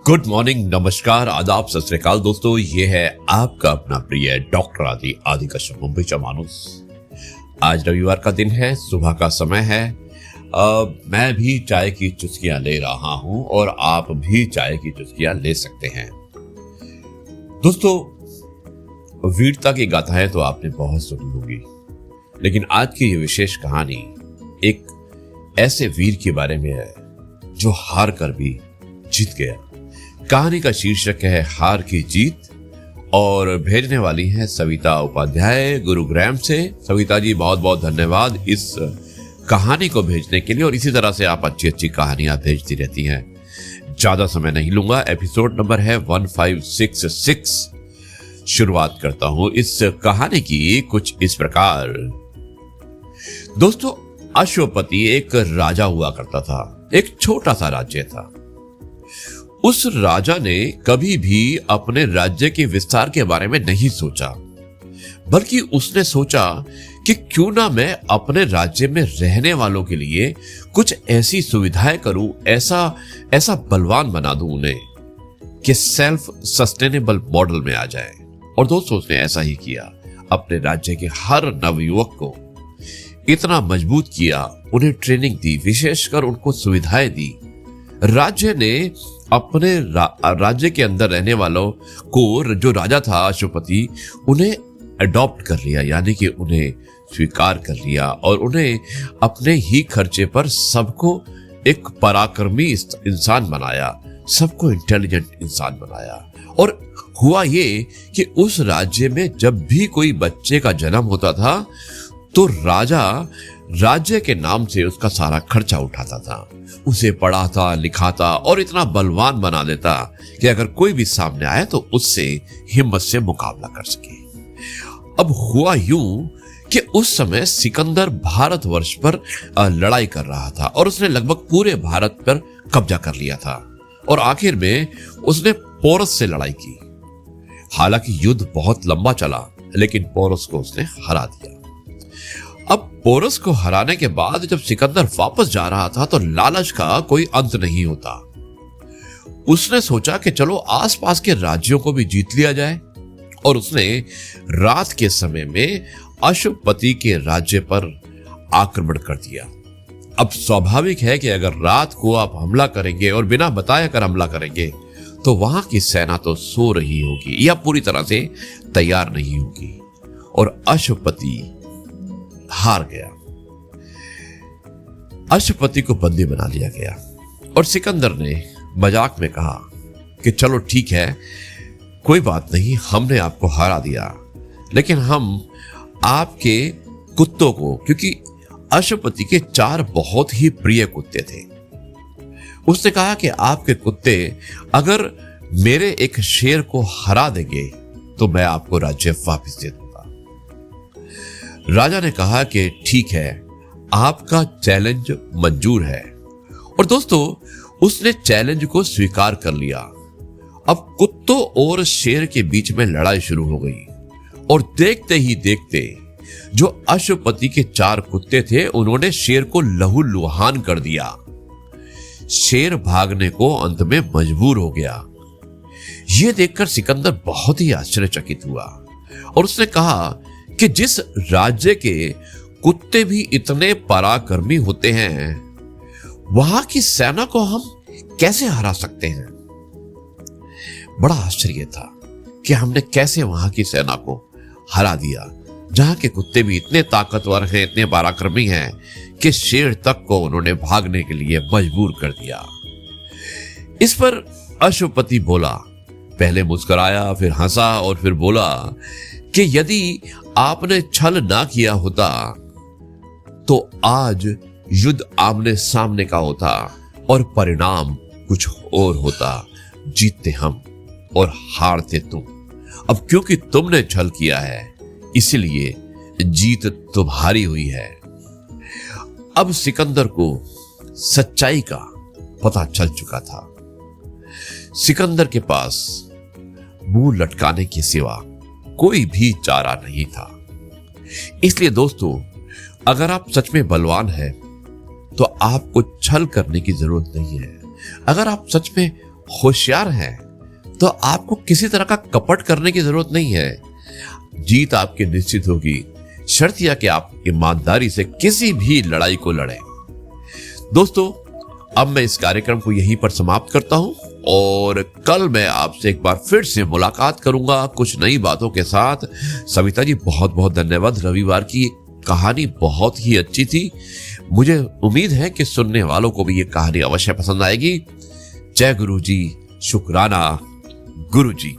Good morning, नमस्कार, आदाब, सत श्री अकाल दोस्तों। ये है आपका अपना प्रिय डॉक्टर आदि कश्यप मुंबई चा मानुस। आज रविवार का दिन है, सुबह का समय है। मैं भी चाय की चुस्कियां ले रहा हूं और आप भी चाय की चुस्कियां ले सकते हैं। दोस्तों, वीरता की गाथाएं तो आपने बहुत सुनी होगी, लेकिन आज की ये विशेष कहानी एक ऐसे वीर के बारे में है जो हार कर भी जीत गया। कहानी का शीर्षक है हार की जीत और भेजने वाली है सविता उपाध्याय गुरुग्राम से। सविता जी, बहुत बहुत धन्यवाद इस कहानी को भेजने के लिए, और इसी तरह से आप अच्छी अच्छी कहानियां भेजती रहती हैं। ज्यादा समय नहीं लूंगा, एपिसोड नंबर है 1566। शुरुआत करता हूं इस कहानी की कुछ इस प्रकार। दोस्तों, अश्वपति एक राजा हुआ करता था। एक छोटा सा राज्य था। उस राजा ने कभी भी अपने राज्य के विस्तार के बारे में नहीं सोचा, बल्कि उसने सोचा कि क्यों ना मैं अपने राज्य में रहने वालों के लिए कुछ ऐसी सुविधाएं करूं, ऐसा बलवान बना दूं उन्हें कि सेल्फ सस्टेनेबल मॉडल में आ जाए। और दोस्तों, उसने ऐसा ही किया। अपने राज्य के हर नवयुवक को इतना मजबूत किया, उन्हें ट्रेनिंग दी, विशेषकर उनको सुविधाएं दी। राज्य ने अपने राज्य के अंदर रहने वालों को, जो राजा था अश्वपति, उन्हें अडॉप्ट कर लिया, यानी कि उन्हें स्वीकार कर लिया और उन्हें अपने ही खर्चे पर सबको एक पराक्रमी इंसान बनाया, सबको इंटेलिजेंट इंसान बनाया। और हुआ ये कि उस राज्य में जब भी कोई बच्चे का जन्म होता था तो राजा राज्य के नाम से उसका सारा खर्चा उठाता था, उसे पढ़ाता लिखाता और इतना बलवान बना देता कि अगर कोई भी सामने आए तो उससे हिम्मत से मुकाबला कर सके। अब हुआ यूं कि उस समय सिकंदर भारतवर्ष पर लड़ाई कर रहा था और उसने लगभग पूरे भारत पर कब्जा कर लिया था और आखिर में उसने पोरस से लड़ाई की। हालांकि युद्ध बहुत लंबा चला, लेकिन पोरस को उसने हरा दिया। अब पोरस को हराने के बाद जब सिकंदर वापस जा रहा था तो लालच का कोई अंत नहीं होता। उसने सोचा कि चलो आसपास के राज्यों को भी जीत लिया जाए, और उसने रात के समय में अश्वपति के राज्य पर आक्रमण कर दिया। अब स्वाभाविक है कि अगर रात को आप हमला करेंगे और बिना बताए कर हमला करेंगे तो वहां की सेना तो सो रही होगी या पूरी तरह से तैयार नहीं होगी, और अश्वपति हार गया। अश्वपति को बंदी बना लिया गया और सिकंदर ने मजाक में कहा कि चलो ठीक है, कोई बात नहीं, हमने आपको हरा दिया, लेकिन हम आपके कुत्तों को, क्योंकि अश्वपति के 4 बहुत ही प्रिय कुत्ते थे, उसने कहा कि आपके कुत्ते अगर मेरे एक शेर को हरा देंगे तो मैं आपको राज्य वापस दे दूंगा। राजा ने कहा कि ठीक है, आपका चैलेंज मंजूर है। और दोस्तों, उसने चैलेंज को स्वीकार कर लिया। अब कुत्तों और शेर के बीच में लड़ाई शुरू हो गई और देखते ही देखते जो अश्वपति के 4 कुत्ते थे उन्होंने शेर को लहूलुहान कर दिया। शेर भागने को अंत में मजबूर हो गया। यह देखकर सिकंदर बहुत ही आश्चर्यचकित हुआ और उसने कहा कि जिस राज्य के कुत्ते भी इतने पराक्रमी होते हैं, वहां की सेना को हम कैसे हरा सकते हैं। बड़ा आश्चर्य था कि हमने कैसे वहां की सेना को हरा दिया, जहां के कुत्ते भी इतने ताकतवर हैं, इतने पराक्रमी हैं कि शेर तक को उन्होंने भागने के लिए मजबूर कर दिया। इस पर अश्वपति बोला, पहले मुस्कुराया, फिर हंसा और फिर बोला कि यदि आपने छल ना किया होता तो आज युद्ध आमने सामने का होता और परिणाम कुछ और होता। जीतते हम और हारते तुम। अब क्योंकि तुमने छल किया है, इसलिए जीत तुम्हारी हुई है। अब सिकंदर को सच्चाई का पता चल चुका था। सिकंदर के पास मुंह लटकाने के सिवा कोई भी चारा नहीं था। इसलिए दोस्तों, अगर आप सच में बलवान हैं तो आपको छल करने की जरूरत नहीं है। अगर आप सच में होशियार हैं तो आपको किसी तरह का कपट करने की जरूरत नहीं है। जीत आपकी निश्चित होगी, शर्त यह कि आप ईमानदारी से किसी भी लड़ाई को लड़ें। दोस्तों, अब मैं इस कार्यक्रम को यहीं पर समाप्त करता हूं और कल मैं आपसे एक बार फिर से मुलाकात करूंगा कुछ नई बातों के साथ। सविता जी, बहुत बहुत धन्यवाद। रविवार की कहानी बहुत ही अच्छी थी। मुझे उम्मीद है कि सुनने वालों को भी ये कहानी अवश्य पसंद आएगी। जय गुरु जी, शुक्राना गुरु जी।